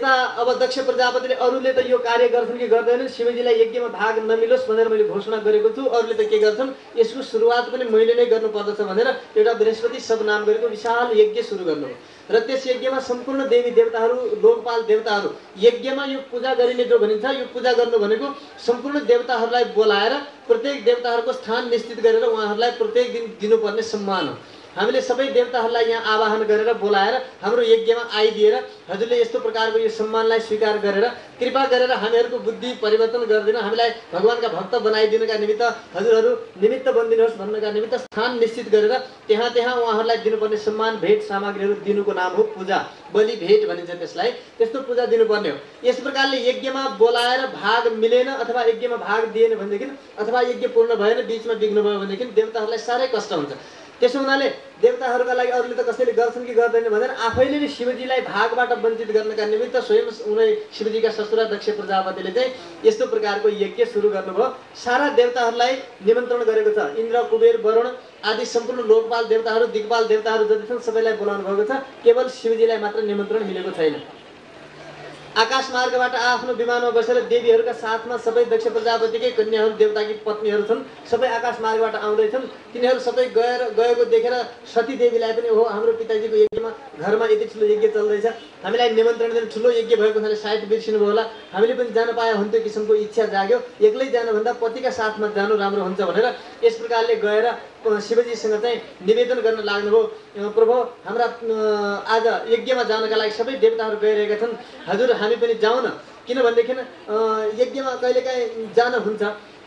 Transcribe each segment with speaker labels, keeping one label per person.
Speaker 1: यता अब दक्ष प्रजापतिले अरूले त यो कार्य गर्छन् कि गर्दैनन्, शिवजीलाई यज्ञमा भाग नमिलोस् भनेर मैले घोषणा गरेको छु, अरूले त के गर्छन्, यसको सुरुवात पनि मैले नै गर्नुपर्दछ भनेर एउटा बृहस्पति सब नाम गरेको विशाल यज्ञ सुरु गर्नुभयो। र त्यस यज्ञमा सम्पूर्ण देवी देवताहरू, लोकपाल देवताहरू, यज्ञमा यो पूजा गरिने जो भनिन्छ, यो पूजा गर्नु भनेको सम्पूर्ण देवताहरूलाई बोलाएर प्रत्येक देवताहरूको स्थान निश्चित गरेर उहाँहरूलाई प्रत्येक दिन दिनुपर्ने सम्मान हो। हामीले सबै देवताहरूलाई यहाँ आवाहन गरेर बोलाएर हाम्रो यज्ञमा आइदिएर हजुरले यस्तो प्रकारको यो सम्मानलाई स्वीकार गरेर कृपा गरेर हामीहरूको बुद्धि परिवर्तन गरिदिनु, हामीलाई भगवानका भक्त बनाइदिनुका निमित्त हजुरहरू निमित्त बनिदिनुहोस् भन्नका निमित्त स्थान निश्चित गरेर त्यहाँ उहाँहरूलाई दिनुपर्ने सम्मान भेट सामग्रीहरू दिनुको नाम हो पूजा, बलि भेट भनिन्छ त्यसलाई। त्यस्तो पूजा दिनुपर्ने हो। यस प्रकारले यज्ञमा बोलाएर भाग मिलेन अथवा यज्ञमा भाग दिएन भनेदेखि अथवा यज्ञ पूर्ण भएन, बिचमा बिग्नु भयो भनेदेखि देवताहरूलाई साह्रै कष्ट हुन्छ। त्यसो हुनाले देवताहरूका लागि अरूले त कसैले गर्छन् कि गर्दैन भनेर आफैले नै शिवजीलाई भागबाट वञ्चित गर्नका निमित्त स्वयं उनी शिवजीका ससुरा दक्ष प्रजापतिले चाहिँ यस्तो प्रकारको यज्ञ सुरु गर्नुभयो। सारा देवताहरूलाई निमन्त्रण गरेको छ। इन्द्र, कुबेर, वरुण आदि सम्पूर्ण लोकपाल देवताहरू, दिग्पाल देवताहरू जति छन् सबैलाई बोलाउनु भएको छ। केवल शिवजीलाई मात्र निमन्त्रण मिलेको छैन। आकाश मार्गबाट आफ्नो विमानमा बसेर देवीहरूका साथमा सबै दक्ष प्रजापतिकै कन्याहरू, देवताकी पत्नीहरू छन्, सबै आकाश मार्गबाट आउँदैछन्। तिनीहरू सबै गएको देखेर सती देवीलाई पनि हो हाम्रो पिताजीको यज्ञमा घरमा यति ठुलो यज्ञ चल्दैछ, हामीलाई निमन्त्रण दिनु, ठुलो यज्ञ भएको हुनाले सायद बिर्सिनु भयो होला, हामीले पनि जान पाए हुन्थ्यो किसिमको इच्छा जाग्यो। एक्लै जानुभन्दा पतिका साथमा जानु राम्रो हुन्छ भनेर यस प्रकारले गएर शिवजीसँग चाहिँ निवेदन गर्न लाग्नुभयो। प्रभु, हाम्रा आज यज्ञमा जानका लागि सबै देवताहरू गइरहेका छन्, हजुर हामी पनि जाउँ न, किनभनेदेखि यज्ञमा कहिलेकाहीँ जान हुन्छ।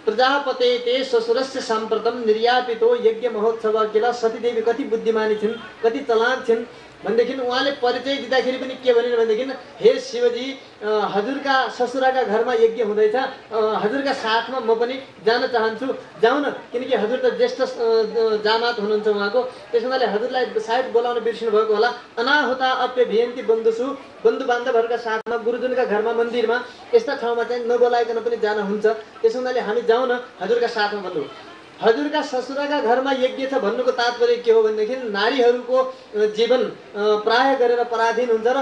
Speaker 1: प्रजापते ते ससुरस्य साम्प्रतम निर्यापितो यज्ञ महोत्सव किला। सतीदेवी कति बुद्धिमानी छिन्, कति चलाक छिन् भनेदेखि उहाँले परिचय दिँदाखेरि पनि के भनिन् भनेदेखि, हे शिवजी, हजुरका ससुराका घरमा यज्ञ हुँदैछ, हजुरका साथमा म पनि जान चाहन्छु, जाउँ न, किनकि हजुर त ज्येष्ठ जामात हुनुहुन्छ उहाँको। त्यसो हुनाले हजुरलाई सायद बोलाउन बिर्सिनु भएको होला। अनाहुता अप्यभियन्ति बन्धुसु, बन्धु बान्धवहरूका साथमा गुरुजनका घरमा मन्दिरमा यस्ता ठाउँमा चाहिँ नबोलाइकन पनि जान हुन्छ। त्यसो हुनाले हामी जाउँ न हजुरका साथमा भन्नु। हजुरका ससुराका घरमा यज्ञ छ भन्नुको तात्पर्य के हो भनेदेखि नारीहरूको जीवन प्राय गरेर पराधीन हुन्छ र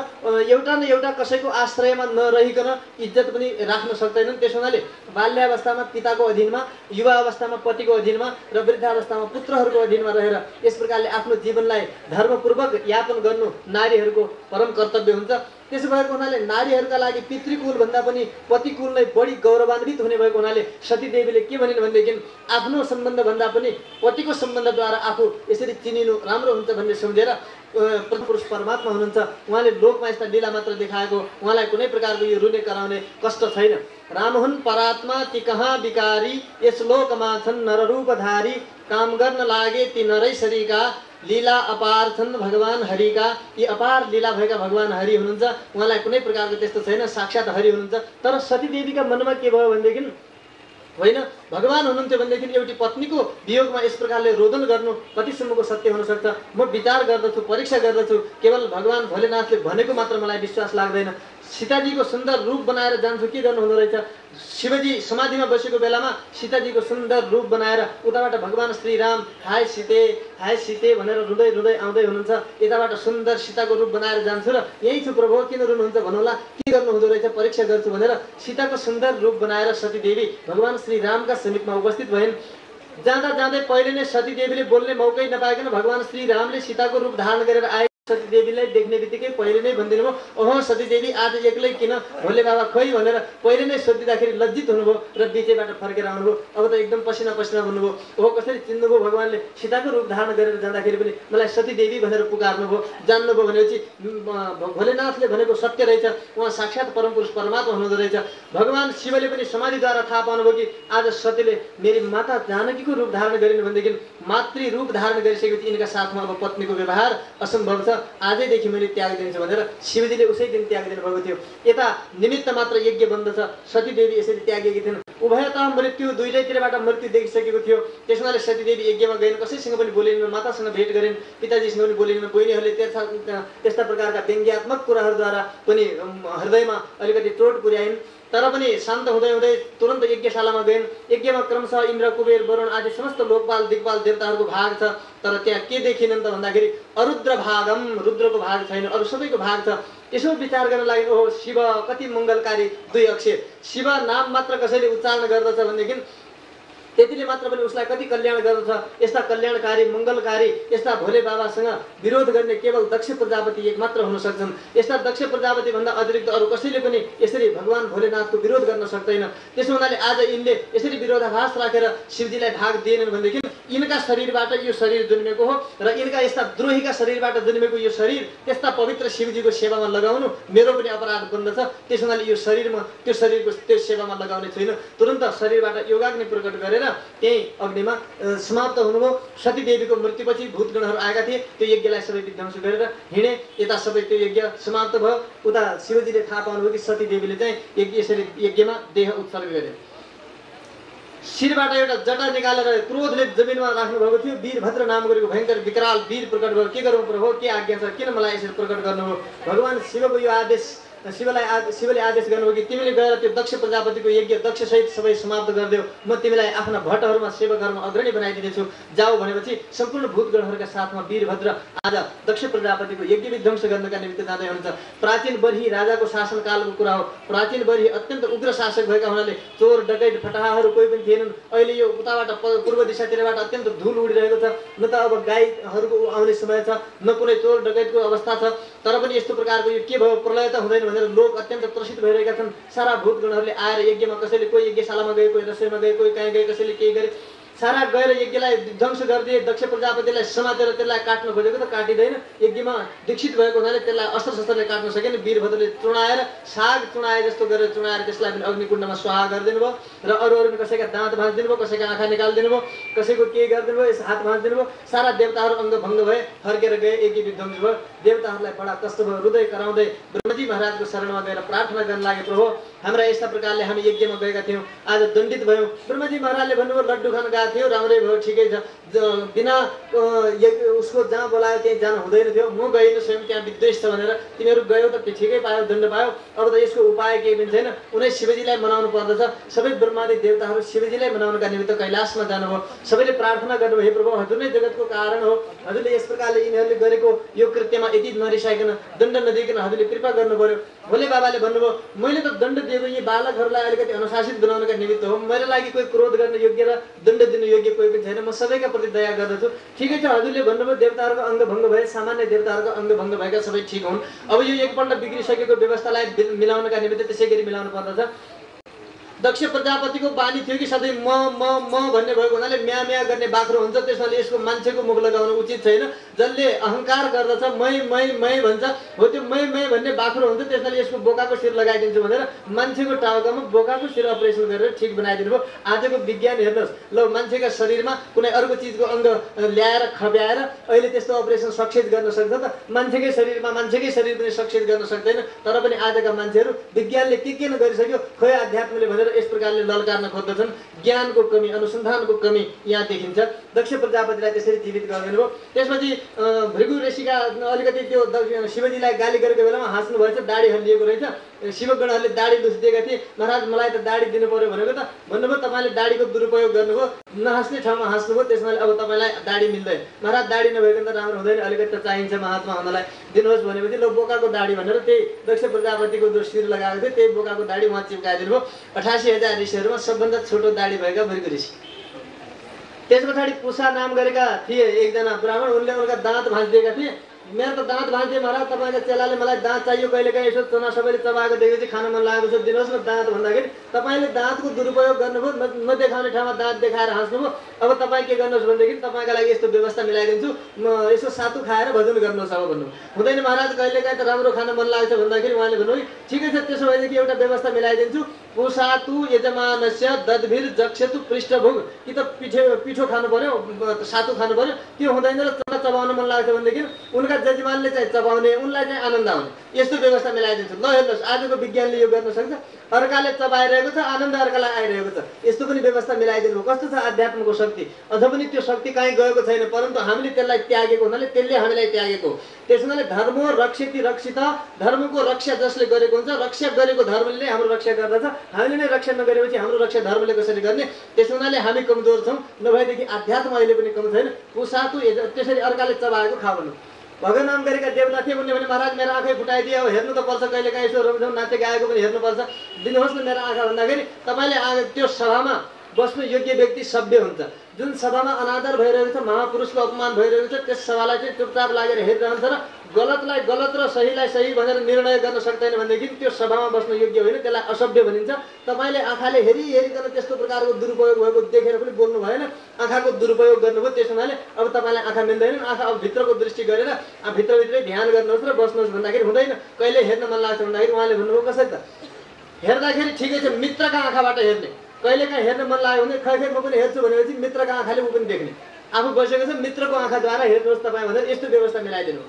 Speaker 1: एउटा न एउटा कसैको आश्रयमा नरहिकन इज्जत पनि राख्न सक्दैनन्। त्यसो हुनाले बाल्यावस्थामा पिताको अधीनमा, युवा अवस्थामा पतिको अधीनमा र वृद्धावस्थामा पुत्रहरूको अधीनमा रहेर यस प्रकारले आफ्नो जीवनलाई धर्मपूर्वक यापन गर्नु नारीहरूको परम कर्तव्य हुन्छ। त्यसो भएको हुनाले नारीहरूका लागि पितृकुल भन्दा पनि पतिकुल नै बढी गौरवान्वित हुने भएको हुनाले सतीदेवीले के भनिन् भनेदेखि आफ्नो सम्बन्ध भन्दा पनि पतिको सम्बन्धद्वारा आफू यसरी चिनिनु राम्रो हुन्छ भन्ने सम्झेर पुरुष परमात्मा हुनुहुन्छ, उहाँले लोकमा यस्ता लीला मात्र देखाएको, उहाँलाई कुनै प्रकारको यो रुने कराउने कष्ट छैन। राम हुन् परात्मा ती कहाँ विकारी, यस लोकमा छन् नररूपधारी, काम गर्न लागे ती नरै शरीका, लीला अपार छन् भगवान हरिका। यी अपार लीला भएका भगवान हरि हुनुहुन्छ, उहाँलाई कुनै प्रकारको त्यस्तो छैन, साक्षात हरि हुनुहुन्छ। तर सतीदेवीका मनमा के भयो भनेदेखि होइन, भगवान हुनुहुन्थ्यो भनेदेखि एउटी पत्नीको वियोगमा यस प्रकारले रोदन गर्नु कतिसम्मको सत्य हुन सक्छ? म विचार गर्दछु, परीक्षा गर्दछु, केवल भगवान भोलेनाथले भनेको मात्र मलाई विश्वास लाग्दैन। सीताजीको सुन्दर रूप बनाएर जान्छु, के गर्नु हुँदो रहेछ? शिवजी समाधिमा बसेको बेलामा सीताजीको सुन्दर रूप बनाएर उताबाट भगवान श्रीराम हाय सीते भनेर रुँदै रुँदै आउँदै हुनुहुन्छ, यताबाट सुन्दर सीताको रूप बनाएर जान्छु र यही छु प्रभु, किन रुनुहुन्छ भन्नुहोला, के गर्नु हुँदो रहेछ परीक्षा गर्छु भनेर सीताको सुन्दर रूप बनाएर सतीदेवी भगवान श्रीरामका समीपमा उपस्थित भइन्। जाँदा जाँदै पहिले नै सतीदेवीले बोल्ने मौकै नपाइकन भगवान श्रीरामले सीताको रूप धारण गरेर आए। सतीदेवीलाई देख्ने बित्तिकै पहिले नै भनिदिनु भयो, ओहो सतीदेवी आज एक्लै किन, भोले बाबा खोइ भनेर पहिले नै सोधिँदाखेरि लज्जित हुनुभयो र बिचैबाट फर्केर आउनुभयो। अब त एकदम पसिना पसिना भन्नुभयो। ओहो कसरी चिन्नुभयो भगवानले? सीताको रूप धारण गरेर जाँदाखेरि पनि मलाई सतीदेवी भनेर पुकार्नुभयो। जान्नुभयो भनेपछि भोलेनाथले भनेको सत्य रहेछ, उहाँ साक्षात परमपुरुष परमात्मा हुनुहुँदो रहेछ। भगवान शिवले पनि समाधिद्वारा थाहा पाउनुभयो कि आज सतीले मेरी माता जानकीको रूप धारण गरिन् भनेदेखि मातृ रूप धारण गरिसकेपछि यिनका साथमा अब पत्नीको व्यवहार असम्भव छ, आजैदेखि मैले त्याग दिन्छु भनेर शिवजीले उसै दिन त्याग दिनुभएको थियो। यता निमित्त मात्र यज्ञ बन्द छ, सतीदेवी यसरी त्यागेकी थिइन्। उभयतः मृत्यु, दुईटैतिरबाट मृत्यु देखिसकेको थियो। त्यसो हुनाले सतीदेवी यज्ञमा गइन्, कसैसँग पनि बोलिन्, मातासँग भेट गरिन्, पिताजीसँग पनि बोलिन्। बहिनीहरूले त्यस्ता प्रकारका व्यङ्ग्यात्मक कुराहरूद्वारा पनि हृदयमा अलिकति चोट पुर्याइन्। तर पनि शान्त हुँदै हुँदै तुरन्त यज्ञशालामा गइन्। यज्ञमा क्रमशः इन्द्र, कुबेर, वरुण आदि समस्त लोकपाल दिक्पाल देवताहरूको भाग छ। तर त्यहाँ के देखिनन् त भन्दाखेरि अरुद्र भागम, रुद्रको भाग छैन, अरू सबैको भाग छ। यसो विचार गर्न लागि ओहो शिव कति मङ्गलकारी 2 अक्षर शिव नाम मात्र कसैले उच्चारण गर्दछ भनेदेखि त्यतिले मात्र पनि उसलाई कति कल्याण गर्दछ यस्ता कल्याणकारी मङ्गलकारी यस्ता भोले बाबासँग विरोध गर्ने केवल दक्ष प्रजापति एक मात्र हुन सक्छन् यस्ता दक्ष प्रजापति भन्दा अतिरिक्त अरू कसैले पनि यसरी भगवान भोलेनाथको विरोध गर्न सक्दैन त्यसो हुनाले आज यिनले यसरी विरोधाभास राखेर शिवजीलाई भाग दिएनन् भनेदेखि यिनका शरीरबाट यो शरीर जन्मेको हो र यिनका यस्ता द्रोहीका शरीरबाट जन्मेको यो शरीर त्यस्ता पवित्र शिवजीको सेवामा लगाउनु मेरो पनि अपराध बन्दछ त्यसो हुनाले यो शरीरमा त्यो शरीरको त्यो सेवामा लगाउने छैन तुरन्त शरीरबाट योगाग्नि प्रकट गरेर त्यही अग्निमा समाप्त हुनुभयो सतीदेवीको मृत्युपछि भूतगणहरू आएका थिए त्यो यज्ञलाई सबै विध्वंस गरेर हिँडे यता सबै त्यो यज्ञ समाप्त भयो उता शिवजीले थाहा पाउनुभयो कि सतीदेवीले चाहिँ यसरी यज्ञमा देह उत्सर्ग गरे शिरबाट एउटा जटा निकालेर क्रोधले जमिनमा राख्नुभएको थियो वीरभद्र नाम गरेको भयङ्कर विकराल वीर प्रकट भयो के गर्नु पर्यो के आज्ञा छ किन मलाई यसरी प्रकट गर्नुभयो भगवान शिवको यो आदेश शिवले आदेश गर्नुभयो कि तिमीले गएर त्यो दक्ष प्रजापतिको यज्ञ दक्षसहित सबै समाप्त गरिदेऊ म तिमीलाई आफ्ना भट्टहरूमा सेवकहरूमा अग्रणी बनाइदिनेछु जाऊ भनेपछि सम्पूर्ण भूतगणहरूका साथमा वीरभद्र आज दक्ष प्रजापतिको यज्ञ विध्वंस गर्नका निमित्त जाँदै हुनुहुन्छ प्राचीन बर्ही राजाको शासनकालको कुरा हो प्राचीन बर्ही अत्यन्त उग्र शासक भएका हुनाले चोर डकैत फटाहाहरू कोही पनि थिएनन् अहिले यो उताबाट पूर्व दिशातिरबाट अत्यन्त धुल उडिरहेको छ न त अब गाईहरूको आउने समय छ न कुनै चोर डकैतको अवस्था छ तर पनि यस्तो प्रकारको यो के भयो प्रलय त हुँदैन भनेर लोक अत्यन्त त्रसित भइरहेका छन् सारा भूतगणहरूले आएर यज्ञमा कसैले कोही यज्ञशालामा गए कोही रसोईमा गए कोही कहीँ गए कसैले केही गरे सारा गएर यज्ञलाई ध्वंस गरिदिए दक्ष प्रजापतिलाई समातेर त्यसलाई काट्न खोजेको त काटिँदैन यज्ञमा दीक्षित भएको हुनाले त्यसलाई अस्त्र शस्त्रले काट्न सकेन वीरभद्रले चुडाएर साग चुडाए जस्तो गरेर चुडाएर त्यसलाई पनि अग्निकुण्डमा स्वाहा गरिदिनु भयो र अरूले कसैका दाँत भाँचिदिनु भयो कसैका आँखा निकालिदिनु भयो कसैको के गरिदिनु भयो यस हात भाँचिदिनु भयो सारा देवताहरू अङ्ग भङ्ग भए फर्केर गए यज्ञ विध्वंस भयो देवताहरूलाई बडा कष्ट भयो हृदय कराउँदै ब्रह्मजी महाराजको शरणमा गएर प्रार्थना गर्न लागे प्रभु हाम्रा यस्ता प्रकारले हामी यज्ञमा गएका थियौँ आज दण्डित भयौँ ब्रह्मजी महाराजले भन्नुभयो लड्डु खान गएको थियो राम्रै भयो ठिकै छ बिना उसको जहाँ बोलायो त्यहीँ जानु हुँदैन थियो म गएन स्वयं त्यहाँ विद्वेष छ भनेर तिमीहरू गयौ त ठिकै पायो दण्ड पायो अब त यसको उपाय केही पनि छैन उनै शिवजीलाई मनाउनु पर्दछ सबै ब्रह्मादि देवताहरू शिवजीलाई मनाउनका निमित्त कैलाशमा जानुभयो सबैले प्रार्थना गर्नुभयो हे प्रभु हजुर नै जगतको कारण हो हजुरले यस प्रकारले यिनीहरूले गरेको यो कृत्यमा यति नरिसाइकन दण्ड नदिकन हजुरले कृपा गर्नु पर्यो भोले बाबाले भन्नुभयो मैले त दण्ड दिएको यी बालकहरूलाई अलिकति अनुशासित बनाउनका निमित्त हो मेरो लागि कोही क्रोध गर्न योग्य र दण्ड दिनु योग्य कोही पनि छैन म सबैका प्रति दया गर्दछु ठिकै छ हजुरले भन्नुभयो देवताहरूको अङ्ग भङ्ग भए सामान्य देवताहरूको अङ्ग भङ्ग भएका सबै ठिक हुन् अब यो एकपल्ट बिग्रिसकेको व्यवस्थालाई मिलाउनका निमित्त त्यसै गरी मिलाउनु पर्दछ दक्ष प्रजापतिको बानी थियो कि सधैँ म भन्ने भएको हुनाले म्या म्या गर्ने बाख्रो हुन्छ त्यसैले यसको मान्छेको मुख लगाउनु उचित छैन जसले अहङ्कार गर्दछ मै भन्छ हो त्यो मै भन्ने बाख्रो हुन्छ त्यसैले यसको बोकाको शिर लगाइदिन्छु भनेर मान्छेको टाउकामा बोकाको शिर अपरेसन गरेर ठिक बनाइदिनु भयो आजको विज्ञान हेर्नुहोस् ल मान्छेका शरीरमा कुनै अर्को चिजको अङ्ग ल्याएर खब्याएर अहिले त्यस्तो अपरेसन सक्सेस गर्न सक्छ त मान्छेकै शरीरमा मान्छेकै शरीर पनि सक्सेस गर्न सक्दैन तर पनि आजका मान्छेहरू विज्ञानले के नगरिसक्यो खोइ अध्यात्मले भनेर यस प्रकारले ललकार्न खोज्दछन् ज्ञानको कमी अनुसन्धानको कमी यहाँ देखिन्छ दक्ष प्रजापतिलाई त्यसरी जीवित गरिदिनु भयो त्यसपछि भृगु ऋषिका अलिकति त्यो शिवजीलाई गाली गरेको बेलामा हाँस्नु भएछ दाढी हल्लिएको रहेछ शिवगणहरूले दाढी लुसिदिएका थिए महाराज मलाई त दाढी दिनु पर्यो भनेको त भन्नुभयो तपाईँले दाढीको दुरुपयोग गर्नुभयो नहाँस्ने ठाउँमा हाँस्नुभयो त्यसमा अब तपाईँलाई दाढी मिल्दैन महाराज दाढी नभइकन त राम्रो हुँदैन अलिकति त चाहिन्छ महात्मा हुनलाई दिनुहोस् भनेपछि ल बोकाको दाढी भनेर त्यही दक्ष प्रजापतिको जो शिर लगाएको थियो त्यही बोकाको दाढी उहाँ चिप्काइदिनु भयो 88,000 ऋषिहरूमा सबभन्दा छोटो दाढी भएका भृगु ऋषि त्यस पछाडि पुषा नाम गरेका थिए एकजना ब्राह्मण उनले उनका दाँत भाँचिदिएका थिए मेरो त दाँत भाँच्यो महाराज तपाईँको चेलाले मलाई दाँत चाहियो कहिलेकाहीँ यसो चना सबैले चबाएको देखेपछि खान मन लागेको छ दिनुहोस् न दाँत भन्दाखेरि तपाईँले दाँतको दुरुपयोग गर्नुभयो नदेखाउने ठाउँमा दाँत देखाएर हाँस्नुभयो अब तपाईँ के गर्नुहोस् भनेदेखि तपाईँको लागि यस्तो व्यवस्था मिलाइदिन्छु म यसो सातु खाएर भजन गर्नुहोस् अब भन्नु हुँदैन महाराज कहिलेकाहीँ त राम्रो खान मन लाग्छ भन्दाखेरि उहाँले भन्नुभयो ठिकै छ त्यसो भएदेखि एउटा व्यवस्था मिलाइदिन्छु पुषातु यजमानस्य दधभिर जक्षतु पृष्ठभोग कि त पिठो खानु पर्यो सातु खानु पर्यो त्यो हुँदैन र चना चबाउन मन लाग्छ भनेदेखि उनका जजमानले चाहिँ चबाउने उनलाई चाहिँ आनन्द आउने यस्तो व्यवस्था मिलाइदिन्छु ल हेर्नुहोस् आजको विज्ञानले यो गर्न सक्छ अर्काले चबाइरहेको छ आनन्द अर्कालाई आइरहेको छ यस्तो पनि व्यवस्था मिलाइदिनु कस्तो छ आध्यात्मको शक्ति अझ पनि त्यो शक्ति कहीँ गएको छैन परन्तु हामीले त्यसलाई त्यागेको हुनाले त्यसले हामीलाई त्यागेको त्यस हुनाले धर्म रक्षति रक्षित धर्मको रक्षा जसले गरेको हुन्छ रक्षा गरेको धर्मले नै हाम्रो रक्षा गर्दछ हामीले नै रक्षा नगरेपछि हाम्रो रक्षा धर्मले कसरी गर्ने त्यस हुनाले हामी कमजोर छौँ नभएदेखि आध्यात्म अहिले पनि कम छैन पुषातु त्यसरी अर्काले चबाएको खा भन्नु भगवान नाम गरेका देवता थिए उनले भने महाराज मेरो आँखै फुटाइदिए अब हेर्नु त पर्छ कहिले काहीँ यसो रमझम नाच्य गाएको पनि हेर्नुपर्छ दिनुहोस् न मेरो आँखा भन्दाखेरि तपाईँले त्यो सभामा बस्नु योग्य व्यक्ति सभ्य हुन्छ जुन सभामा अनादर भइरहेको छ महापुरुषको अपमान भइरहेको छ त्यस सभालाई चाहिँ चुपचाप लागेर हेरिरहन्छ र गलतलाई गलत र सहीलाई सही भनेर निर्णय गर्न सक्दैन भनेदेखि त्यो सभामा बस्नु योग्य होइन त्यसलाई असभ्य भनिन्छ तपाईले आँखाले हेरिकन त्यस्तो प्रकारको दुरुपयोग भएको देखेर पनि बोल्नु भएन आँखाको दुरुपयोग गर्नुभयो त्यस हुनाले अब तपाईलाई आँखा मिल्दैन आँखा अब भित्रको दृष्टि गरेर भित्रभित्रै ध्यान गर्नुहोस् र बस्नुहोस् भन्दाखेरि हुँदैन कहिले हेर्न मन लाग्छ भन्दाखेरि उहाँले भन्नुभयो कसरी त हेर्दाखेरि ठिकै छ मित्रका आँखाबाट हेर्ने कहिलेकाहीँ हेर्न मन लाग्यो भने खै म पनि हेर्छु भनेपछि मित्रको आँखाले ऊ पनि देख्ने आफू बसेको छ मित्रको आँखाद्वारा हेर्नुहोस् तपाईँ भनेर यस्तो व्यवस्था मिलाइदिनु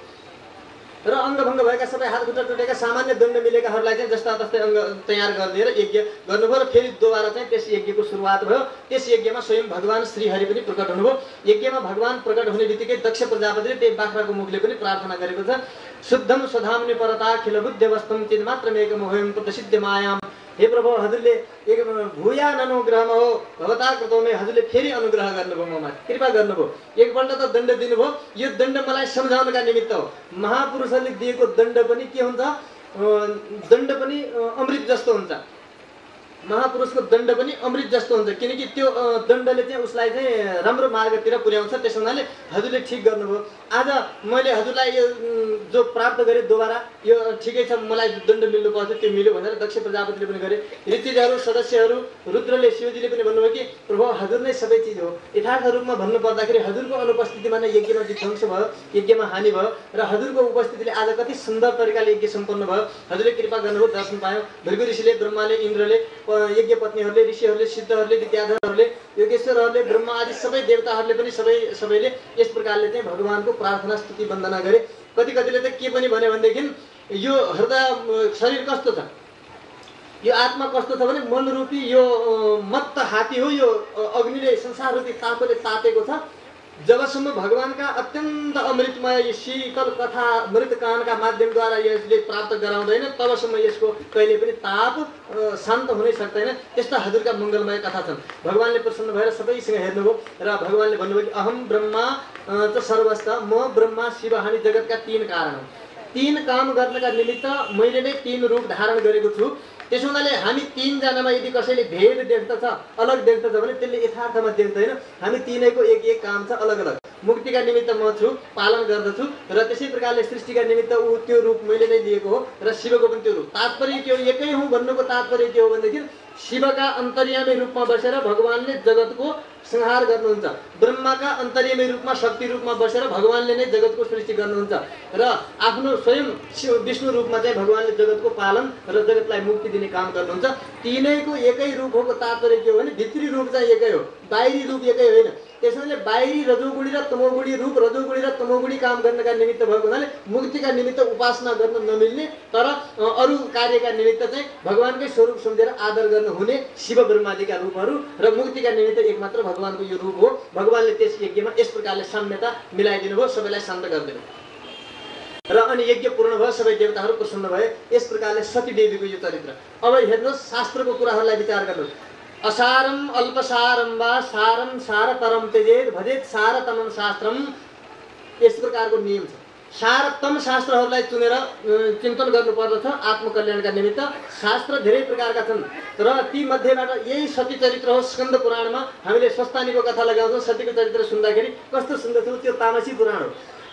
Speaker 1: र अङ्गभङ्ग भएका सबै हात खुट्टा टुटेका सामान्य दण्ड मिलेकाहरूलाई चाहिँ जस्ता तस्तै अङ्ग तयार गरिदिएर यज्ञ गर्नुभयो र फेरि दोबारा चाहिँ त्यस यज्ञको सुरुवात भयो त्यस यज्ञमा स्वयं भगवान श्रीहरि पनि प्रकट हुनुभयो यज्ञमा भगवान प्रकट हुने बित्तिकै दक्ष प्रजापतिले त्यही बाख्राको मुखले पनि प्रार्थना गरेको छ शुद्धम स्वधाम्नि परता खिल बुद्ध्यवस्तम चिन्मात्रमेकमोहं प्रसिद्ध मायाम हे प्रभु हजुरले एक भूयान अनुग्रहमा हो भवता कृतोमे हजुरले फेरि अनुग्रह गर्नुभयो ममा कृपा गर्नुभयो एकपल्ट त दण्ड दिनुभयो यो दण्ड मलाई सम्झाउनका निमित्त हो महापुरुषहरूले दिएको दण्ड पनि के हुन्छ दण्ड पनि अमृत जस्तो हुन्छ महापुरुषको दण्ड पनि अमृत जस्तो हुन्छ किनकि त्यो दण्डले चाहिँ उसलाई चाहिँ राम्रो मार्गतिर पुर्याउँछ त्यस हुनाले हजुरले ठिक गर्नुभयो आज मैले हजुरलाई यो जो प्राप्त गरेँ दोबारा यो ठिकै छ मलाई दण्ड मिल्नु पर्छ त्यो मिल्यो भनेर दक्ष प्रजापतिले पनि गरे ऋतिजहरू सदस्यहरू रुद्रले शिवजीले पनि भन्नुभयो कि प्रभु हजुर नै सबै चिज हो यथार्थ रूपमा भन्नु पर्दाखेरि हजुरको अनुपस्थितिमा नै यज्ञमा विध्वंस भयो यज्ञमा हानि भयो र हजुरको उपस्थितिले आज कति सुन्दर तरिकाले यज्ञ सम्पन्न भयो हजुरले कृपा गर्नुभयो दर्शन पायो भृगु ऋषिले ब्रह्माले इन्द्रले यज्ञ पत्नीहरूले ऋषिहरूले सिद्धहरूले विद्याधरहरूले योगेश्वरहरूले ब्रह्मा आदि सबै देवताहरूले पनि सबैले यस प्रकारले चाहिँ भगवानको प्रार्थना स्तुति वन्दना गरे कतिले त के पनि भन्यो भनेदेखि यो हृदय शरीर कस्तो छ यो आत्मा कस्तो छ भने मन रूपी यो मत्त हात्ती हो यो अग्निले संसार रूपी तापले तातेको छ जबसम्म भगवानका अत्यन्त अमृतमय शीतल कथा मृतकानका माध्यमद्वारा यसले प्राप्त गराउँदैन तबसम्म यसको कहिले पनि ताप शान्त हुनै सक्दैन त्यस्ता हजुरका मङ्गलमय कथा छन् भगवानले प्रसन्न भएर सबैसँग हेर्नुभयो र भगवानले भन्नुभयो कि अहम ब्रह्मा च सर्वस्थ म ब्रह्मा शिव हानि जगतका तीन कारण हुन् तीन काम गर्नका निमित्त मैले नै तीन रूप धारण गरेको छु त्यसो हुनाले हामी तीनजनामा यदि कसैले भेद देख्दछ अलग देख्दछ भने त्यसले यथार्थमा देख्दैन हामी तीनैको एक एक काम छ अलग अलग मुक्तिका निमित्त म छु पालन गर्दछु र त्यसै प्रकारले सृष्टिका निमित्त ऊ त्यो रूप मैले नै लिएको हो र शिवको पनि त्यो रूप तात्पर्य के हो एकै हुँ भन्नुको तात्पर्य के हो भनेदेखि शिवका अन्तर्यामी रूपमा बसेर भगवानले जगतको संहार गर्नुहुन्छ ब्रह्माका अन्तर्यामी रूपमा शक्ति रूपमा बसेर भगवानले नै जगतको सृष्टि गर्नुहुन्छ र आफ्नो स्वयं विष्णु रूपमा चाहिँ भगवानले जगतको पालन र जगतलाई मुक्ति दिने काम गर्नुहुन्छ तीनैको एकै रूप होको तात्पर्य के हो भने भित्री रूप चाहिँ एकै हो बाहिरी रूप एकै होइन त्यसैले बाहिरी रजोगुणी र तमोगुणी रूप रजोगुणी र तमोगुणी काम गर्नका निमित्त भएको हुनाले मुक्तिका निमित्त उपासना गर्न नमिल्ने तर अरू कार्यका निमित्त चाहिँ भगवानकै स्वरूप सम्झेर आदर गर्न हुने शिव ब्रह्मादिका रूपहरू र मुक्तिका निमित्त एकमात्र भगवानको यो रूप हो भगवानले त्यस यज्ञमा यस प्रकारले साम्यता मिलाइदिनु भयो सबैलाई शान्त गरिदिनु र अनि यज्ञ पूर्ण भयो सबै देवताहरू प्रसन्न भए यस प्रकारले सती देवीको यो चरित्र अब हेर्नुहोस् शास्त्रको कुराहरूलाई विचार गर्नुहोस् असारम अल्पसारम वा सारम सारतरम त्यजेत भजेत सारतमम शास्त्रम यस प्रकारको नियम छ सारतम शास्त्रहरूलाई चुनेर चिन्तन गर्नुपर्दछ आत्मकल्याणका निमित्त शास्त्र धेरै प्रकारका छन् र ती मध्येबाट यही सती चरित्र हो स्कन्द पुराणमा हामीले स्वस्तानीको कथा लगाउँछौँ सतीको चरित्र सुन्दाखेरि कस्तो सुन्दछौँ त्यो तामसी पुराण हो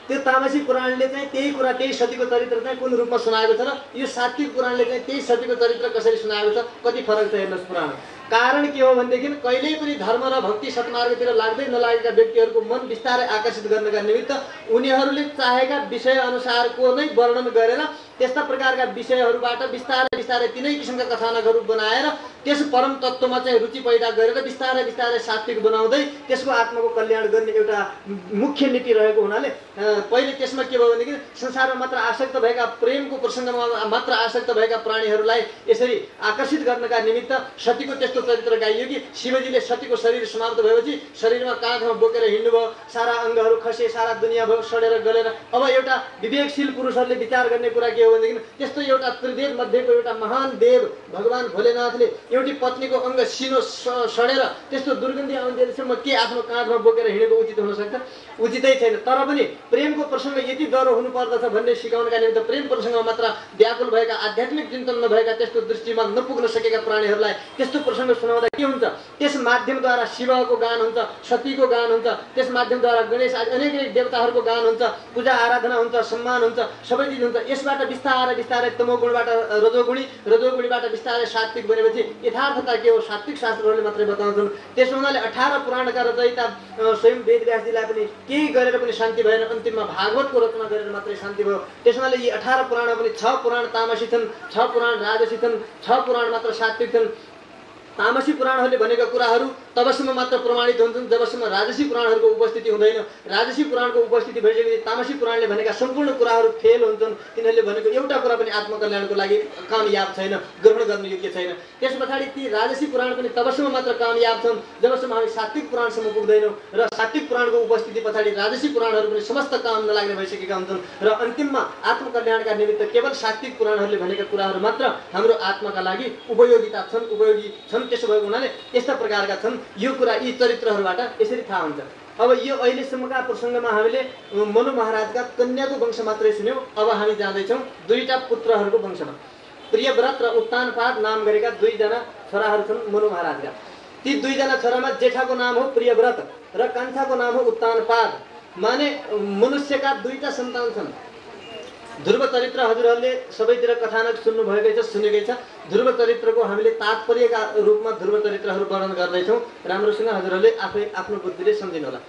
Speaker 1: त्यो तामसी पुराणले चाहिँ त्यही कुरा त्यही सतीको चरित्र चाहिँ कुन रूपमा सुनाएको छ र यो सात्विक पुराणले चाहिँ त्यही सतीको चरित्र कसरी सुनाएको छ कति फरक छ हेर्नुहोस् पुराण कारण के हो भनेदेखि कहिल्यै पनि धर्म र भक्ति सत्मार्गतिर लाग्दै नलागेका व्यक्तिहरूको मन बिस्तारै आकर्षित गर्नका निमित्त उनीहरूले चाहेका विषय अनुसारको नै वर्णन गरेर त्यस्ता प्रकारका विषयहरूबाट बिस्तारै बिस्तारै तिनै किसिमका कथानकहरू बनाएर त्यस परम तत्त्वमा चाहिँ रुचि पैदा गरेर बिस्तारै बिस्तारै सात्विक बनाउँदै त्यसको आत्माको कल्याण गर्ने एउटा मुख्य नीति रहेको हुनाले पहिले त्यसमा के भयो भनेदेखि संसारमा मात्र आसक्त भएका प्रेमको प्रसङ्गमा मात्र आसक्त भएका प्राणीहरूलाई यसरी आकर्षित गर्नका निमित्त सतीको त्यस्तो चरित्र गाइयो कि शिवजीले सतीको शरीर समाप्त भएपछि शरीरमा काँधमा बोकेर हिँड्नुभयो सारा अङ्गहरू खसे सारा दुनियाँ भयो सडेर गलेर अब एउटा विवेकशील पुरुषहरूले विचार गर्ने कुरा के हो भनेदेखि त्यस्तो एउटा त्रिदेव मध्येको एउटा महान देव भगवान भोलेनाथले एउटी पत्नीको अङ्ग सिनो सडेर त्यस्तो दुर्गन्धी आउँदैसम्म के आफ्नो काँधमा बोकेर हिँडेको उचित हुन सक्छ? उचितै छैन। तर पनि प्रेमको प्रसङ्ग यति डह्रो हुनुपर्दछ भन्ने सिकाउनका निमित्त प्रेम प्रसङ्गमा मात्र व्याकुल भएका, आध्यात्मिक चिन्तन नभएका, त्यस्तो दृष्टिमा नपुग्न सकेका प्राणीहरूलाई त्यस्तो प्रसङ्ग सुनाउँदा के हुन्छ? त्यस माध्यमद्वारा शिवको गान हुन्छ, सतीको गान हुन्छ, त्यस माध्यमद्वारा गणेश आदि अनेक देवताहरूको गान हुन्छ, पूजा आराधना हुन्छ, सम्मान हुन्छ, सबै चिज हुन्छ। यसबाट बिस्तारै बिस्तारै तमोगुणबाट रजोगुणी, रजोगुणीबाट बिस्तारै सात्विक बनेपछि यथार्थता के हो सात्विक शास्त्रहरूले मात्रै बताउँछन्। त्यसो हुनाले 18 पुराणका रचयिता स्वयं वेदव्यासजीलाई पनि केही गरेर पनि शान्ति भएन, अन्तिममा भागवतको रचना गरेर मात्रै शान्ति भयो। त्यसो हुनाले यी 18 पुराण पनि 6 पुराण तामसी छन्, 6 पुराण राजसी छन्, 6 पुराण मात्र सात्विक छन्। तामसी पुराणहरूले भनेका कुराहरू तबसम्म मात्र प्रमाणित हुन्छन् जबसम्म राजसी पुराणहरूको उपस्थिति हुँदैन। राजसी पुराणको उपस्थिति भइसकेपछि तामसी पुराणले भनेका सम्पूर्ण कुराहरू फेल हुन्छन्। तिनीहरूले भनेको एउटा कुरा पनि आत्मकल्याणको लागि कामयाब छैन, ग्रहण गर्न योग्य छैन। त्यस पछाडि ती राजसी पुराण पनि तबसम्म मात्र कामयाब छन् जबसम्म हामी सात्विक पुराणसम्म पुग्दैनौँ र सात्विक पुराणको उपस्थिति पछाडि राजसी पुराणहरू पनि समस्त काम नलाग्ने भइसकेका हुन्छन् र अन्तिममा आत्मकल्याणका निमित्त केवल सात्विक पुराणहरूले भनेका कुराहरू मात्र हाम्रो आत्माका लागि उपयोगिता छन्, उपयोगी छन्। त्यसो भएको हुनाले यस्ता प्रकारका छन्। यो कुरा यी चरित्रहरूबाट यसरी थाहा हुन्छ। अब यो अहिलेसम्मका प्रसङ्गमा हामीले मनु महाराजका कन्याको वंश मात्रै सुन्यौँ। अब हामी जाँदैछौँ दुईटा पुत्रहरूको वंशमा। प्रियव्रत र उत्तानपाद नाम गरेका दुईजना छोराहरू छन् मनु महाराजका। ती दुईजना छोरामा जेठाको नाम हो प्रियव्रत र कान्छाको नाम हो उत्तानपाद। माने मनुष्यका दुईटा सन्तान छन्। ध्रुव चरित्र हजुरहरूले सबैतिर कथानक सुन्नुभएकै छ, सुनेकै छ। ध्रुव चरित्रको हामीले तात्पर्यका रूपमा ध्रुव चरित्रहरू वर्णन गर्दैछौँ। राम्रोसँग हजुरहरूले आफै आफ्नो बुद्धिले सम्झिनु होला।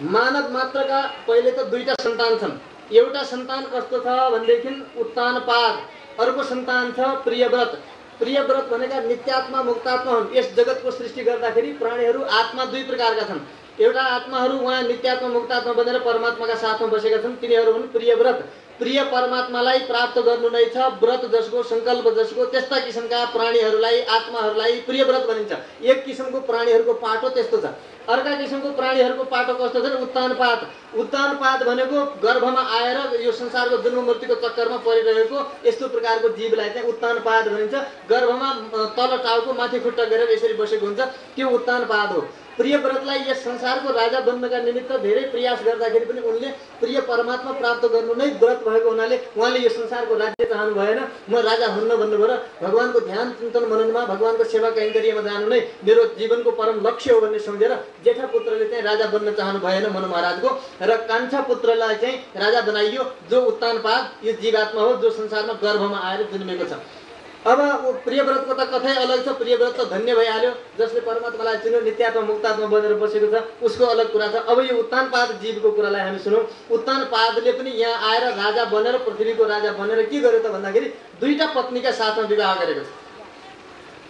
Speaker 1: मानव मात्रका पहिले त दुईटा सन्तान छन्। एउटा सन्तान कस्तो छ भनेदेखि उत्तानपाद, अर्को सन्तान छ प्रियव्रत। प्रियव्रत भनेका नित्यात्मा मुक्तात्मा हुन्। यस जगतको सृष्टि गर्दाखेरि प्राणीहरू आत्मा दुई प्रकारका छन्। एउटा आत्माहरू उहाँ नित्यात्मा मुक्तात्मा बनेर परमात्माका साथमा बसेका छन्, तिनीहरू हुन् प्रियव्रत। प्रिय परमात्मालाई प्राप्त गर्नु नै छ व्रत जसको, सङ्कल्प जसको, त्यस्ता किसिमका प्राणीहरूलाई, आत्माहरूलाई प्रियव्रत भनिन्छ। एक किसिमको प्राणीहरूको पाटो त्यस्तो छ। अर्का किसिमको प्राणीहरूको पाटो कस्तो छ? उत्तानपाद। उत्तानपाद भनेको गर्भमा आएर यो संसारको जन्म मृत्युको चक्करमा परिरहेको यस्तो प्रकारको जीवलाई चाहिँ उत्तानपाद भनिन्छ। गर्भमा तल टाउको माथि खुट्टा गरेर यसरी बसेको हुन्छ, त्यो उत्तानपाद हो। प्रियव्रतलाई यस संसारको राजा बन्नका निमित्त धेरै प्रयास गर्दाखेरि पनि उनले प्रिय परमात्मा प्राप्त गर्नु नै व्रत भएको हुनाले उहाँले यो संसारको राज्य चाहनु भएन। म राजा हुन्न भन्नुभयो र भगवानको ध्यान चिन्तन मननमा, भगवानको सेवा कैङ्कर्यमा जानु नै मेरो जीवनको परम लक्ष्य हो भन्ने सम्झेर जेठा पुत्रले चाहिँ राजा बन्न चाहनु भएन मनु महाराजको, र कान्छा पुत्रलाई चाहिँ राजा बनाइयो जो उत्तानपाद, यो जीवात्मा हो जो संसारमा गर्भमा आएर जन्मेको छ। अब प्रियव्रतको त कथै अलग छ। प्रियव्रत त धन्य भइहाल्यो, जसले परमात्मालाई चिन्यो, नित्यात्मा मुक्तात्मा बनेर बसेको छ, उसको अलग कुरा छ। अब यो उत्तानपाद जीवको कुरालाई हामी सुनौँ। उत्तानपादले पनि यहाँ आएर राजा बनेर, पृथ्वीको राजा बनेर के गर्यो त भन्दाखेरि दुईटा पत्नीका साथमा विवाह गरेको छ।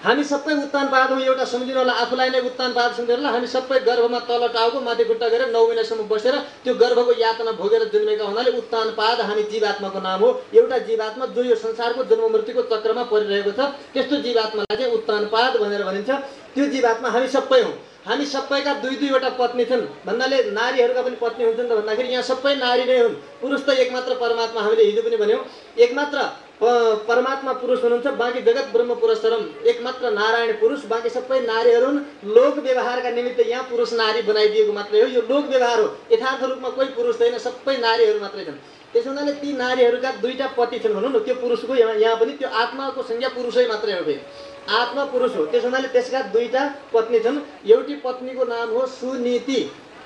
Speaker 1: हामी सबै उत्तानपाद हौँ, एउटा सम्झिनु होला, आफूलाई नै उत्तानपाद सम्झिनु होला। हामी सबै गर्भमा तल टाउको माथि खुट्टा गरेर 9 महिनासम्म बसेर त्यो गर्भको यातना भोगेर जन्मेका हुनाले उत्तानपाद हामी जीवात्माको नाम हो। एउटा जीवात्मा जो यो संसारको जन्म मृत्युको चक्रमा परिरहेको छ, त्यस्तो जीवात्मालाई चाहिँ उत्तानपाद भनेर भनिन्छ। त्यो जीवात्मा हामी सबै हौँ। हामी सबैका दुई दुईवटा पत्नी छन् भन्नाले नारीहरूका पनि पत्नी हुन्छन् त भन्दाखेरि यहाँ सबै नारी नै हुन्। पुरुष त एकमात्र परमात्मा, हामीले हिजो पनि भन्यौँ, एकमात्र परमात्मा पुरुष हुनुहुन्छ। बाँकी जगत ब्रह्म पुरुषरम, एकमात्र नारायण पुरुष, बाँकी सबै नारीहरू हुन्। लोक व्यवहारका निमित्त यहाँ पुरुष नारी बनाइदिएको मात्रै हो। यो लोक व्यवहार हो, यथार्थ रूपमा कोही पुरुष छैन, सबै नारीहरू मात्रै छन्। त्यसो हुनाले ती नारीहरूका दुईटा पति छन् भनौँ न। त्यो पुरुषको यहाँ पनि त्यो आत्माको संज्ञा पुरुषै मात्रै हो, फेरि आत्मा पुरुष हो। त्यसो हुनाले त्यसका दुईटा पत्नी छन्। एउटी पत्नीको नाम हो सुनीति,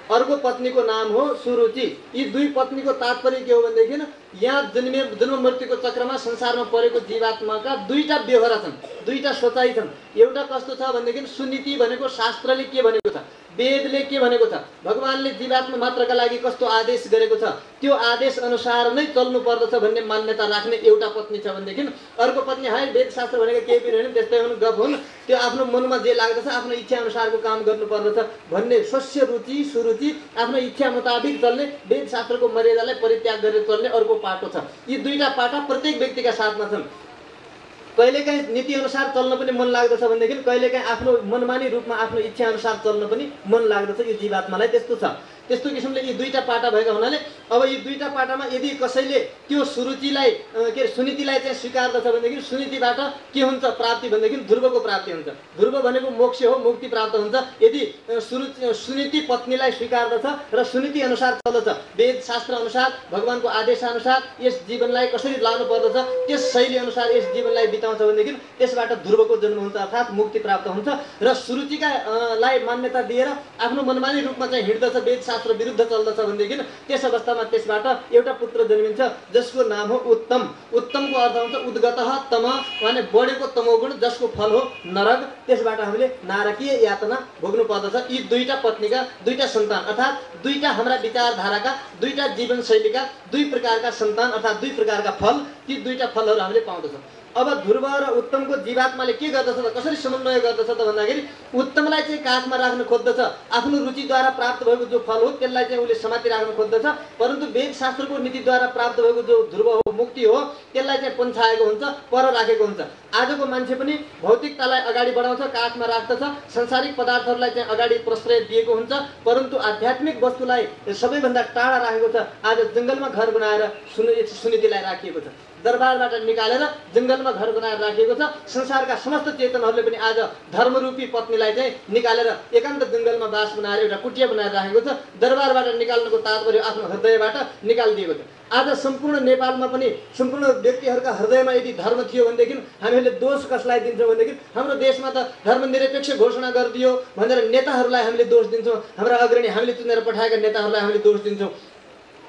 Speaker 1: अर्को पत्नीको नाम हो सुरुचि। यी दुई पत्नीको तात्पर्य के हो भनेदेखि यहाँ जन्म मृत्युको चक्रमा संसारमा परेको जीवात्माका दुईटा व्यवहार छन्, दुईटा सोचाइ छन्। एउटा कस्तो छ भनेदेखि सुनीति भनेको शास्त्रले के भनेको छ, वेदले के भनेको छ, भगवानले जीवात्मा मात्रका लागि कस्तो आदेश गरेको छ, त्यो आदेश अनुसार नै चल्नु पर्दछ भन्ने मान्यता राख्ने एउटा पत्नी छ भनेदेखि अर्को पत्नी हाय वेदशास्त्र भनेको केही पनि होइन, त्यस्तै हुन्, गफ हुन्, त्यो आफ्नो मनमा जे लाग्दछ आफ्नो इच्छा अनुसारको काम गर्नु पर्दछ भन्ने स्वस्य रुचि सुरुचि, आफ्नो इच्छा मुताबिक चल्ने, वेदशास्त्रको मर्यादालाई परित्याग गरेर चल्ने अर्को पाटो छ। यी दुईटा पाटा प्रत्येक व्यक्तिका साथमा छन्। कहिलेकाहीँ नीति अनुसार चल्न पनि मन लाग्दछ भनेदेखि कहिलेकाहीँ आफ्नो मनमानी रूपमा आफ्नो इच्छा अनुसार चल्न पनि मन लाग्दछ। यो जीवात्मालाई त्यस्तो छ। त्यस्तो किसिमले यी दुईटा पाटा भएका हुनाले अब यी दुईटा पाटामा यदि कसैले त्यो सुरुचिलाई के अरे सुनीतिलाई चाहिँ स्वीकार्दछ भनेदेखि सुनीतिबाट के हुन्छ प्राप्ति भनेदेखि ध्रुवको प्राप्ति हुन्छ। ध्रुव भनेको मोक्ष हो, मुक्ति प्राप्त हुन्छ। यदि सुनीति पत्नीलाई स्वीकार्दछ र सुनीति अनुसार चल्दछ, वेद शास्त्र अनुसार भगवानको आदेश अनुसार यस जीवनलाई कसरी लानु पर्दछ त्यस शैली अनुसार यस जीवनलाई बिताउँछ भनेदेखि त्यसबाट ध्रुवको जन्म हुन्छ अर्थात् मुक्ति प्राप्त हुन्छ। र सुरुचिका लाई मान्यता दिएर आफ्नो मनमानी रूपमा चाहिँ हिँड्दछ, वेद शास्त्र विरुद्ध चल्दछ भनेदेखि त्यस अवस्थामा त्यसबाट एउटा पुत्र जन्मिन्छ जसको नाम हो उत्तम। उत्तमको अर्थ हुन्छ उद्गतः तम, माने बढेको तमोगुण जसको फल हो नरक। त्यसबाट हामीले नारकीय यातना भोग्नु पर्दछ। यी दुईटा पत्नीका दुईटा सन्तान अर्थात् दुईटा हाम्रा विचारधाराका दुईटा जीवनशैलीका दुई प्रकारका सन्तान अर्थात् दुई प्रकारका फल, ती दुईटा फलहरू हामीले पाउँदछौँ। अब ध्रुव र उत्तमको जीवात्माले के गर्दछ त, कसरी समन्वय गर्दछ त भन्दाखेरि उत्तमलाई चाहिँ काखमा राख्न खोज्दछ। आफ्नो रुचिद्वारा प्राप्त भएको जो फल हो त्यसलाई चाहिँ उसले समाति राख्न खोज्दछ, परन्तु वेद शास्त्रको नीतिद्वारा प्राप्त भएको जो ध्रुव हो, मुक्ति हो, त्यसलाई चाहिँ पन्छाएको हुन्छ, पर राखेको हुन्छ। आजको मान्छे पनि भौतिकतालाई अगाडि बढाउँछ, काखमा राख्दछ, सांसारिक पदार्थहरूलाई चाहिँ अगाडि प्रश्रय दिएको हुन्छ, परन्तु आध्यात्मिक वस्तुलाई सबैभन्दा टाढा राखेको छ। आज जङ्गलमा घर बनाएर सुनीतिलाई राखिएको छ, दरबारबाट निकालेर जङ्गलमा घर बनाएर राखिएको छ। संसारका समस्त चेतनहरूले पनि आज धर्मरूपी पत्नीलाई चाहिँ निकालेर एकान्त जङ्गलमा बास बनाएर एउटा कुटिया बनाएर राखेको छ। दरबारबाट निकाल्नुको तात्पर्य आफ्नो हृदयबाट निकालिदिएको छ। आज सम्पूर्ण नेपालमा पनि सम्पूर्ण व्यक्तिहरूका हृदयमा यदि धर्म थियो भनेदेखि हामीले दोष कसलाई दिन्छौँ भनेदेखि हाम्रो देशमा त धर्मनिरपेक्ष घोषणा गरिदियो भनेर नेताहरूलाई हामीले दोष दिन्छौँ। हाम्रा अग्रणी हामीले चुनेर पठाएका नेताहरूलाई हामीले दोष दिन्छौँ।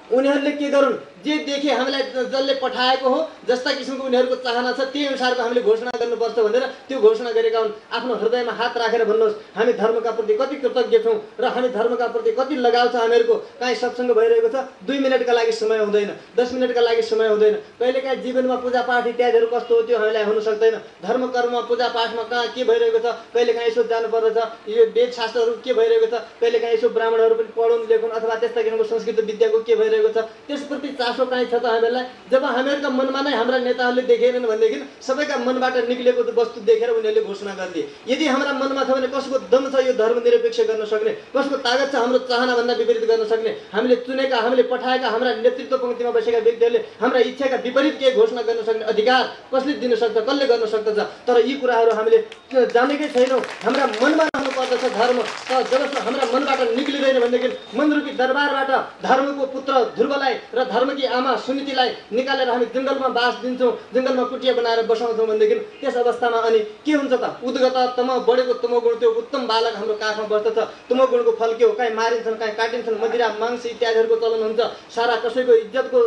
Speaker 1: उनीहरूले के गरून्, जे देखे हामीलाई जसले पठाएको हो, जस्ता किसिमको उनीहरूको चाहना छ त्यही अनुसारको हामीले घोषणा गर्नुपर्छ भनेर त्यो घोषणा गरेका हुन्। आफ्नो हृदयमा हात राखेर भन्नुहोस् हामी धर्मका प्रति कति कृतज्ञ छौँ र हामी धर्मका प्रति कति लगाव छ हामीहरूको। काहीँ सत्सङ्ग भइरहेको छ, 2 मिनटका लागि समय हुँदैन, 10 मिनटका लागि समय हुँदैन। कहिलेकाहीँ जीवनमा पूजापाठ इत्यादिहरू कस्तो हो त्यो हामीलाई हुन सक्दैन। धर्म कर्म पूजापाठमा कहाँ के भइरहेको छ, कहिलेकाहीँ यसो जानुपर्दछ, यो वेद शास्त्रहरू के भइरहेको छ, कहिलेकाहीँ यसो ब्राह्मणहरू पनि पढाउनु लेखुन् अथवा त्यस्ता किसिमको संस्कृत विद्याको के भइरहेको छ त्यसप्रति चासो काहीँ छ त हामीहरूलाई। जब हामीहरूका मनमा नै हाम्रा नेताहरूले देखेनन् भनेदेखि सबैका मनबाट निक्लेको वस्तु देखेर उनीहरूले घोषणा गरिदिए। यदि हाम्रा मनमा छ भने कसको दम छ यो धर्मनिरपेक्ष गर्न सक्ने, कसको तागत छ हाम्रो चाहनाभन्दा विपरीत गर्न सक्ने, हामीले चुनेका हामीले पठाएका हाम्रा नेतृत्व पङ्क्तिमा बसेका व्यक्तिहरूले हाम्रा इच्छाका विपरीत केही घोषणा गर्न सक्ने अधिकार कसले दिन सक्छ, कसले गर्न सक्दछ। तर यी कुराहरू हामीले जानेकै छैनौँ। हाम्रा मनमा रहनु पर्दछ धर्म। तर जब हाम्रा मनबाट निक्लिँदैन भनेदेखि मनरूपी दरबारबाट धर्मको पुत्र ध्रुवलाई र धर्मकी आमा सुनीतिलाई निकालेर हामी जङ्गलमा बास दिन्छौँ, जङ्गलमा कुटिया बनाएर बसाउँछौँ भनेदेखि त्यस अवस्थामा अनि के हुन्छ त, उद्गत तम, बढेको तमोगुण त्यो उत्तम बालक हाम्रो काखमा बस्दछ। तमोगुणको फल के हो, काहीँ मारिन्छन्, काहीँ काटिन्छन्, मदिरा मांस इत्यादिहरूको चलन हुन्छ। सारा कसैको इज्जतको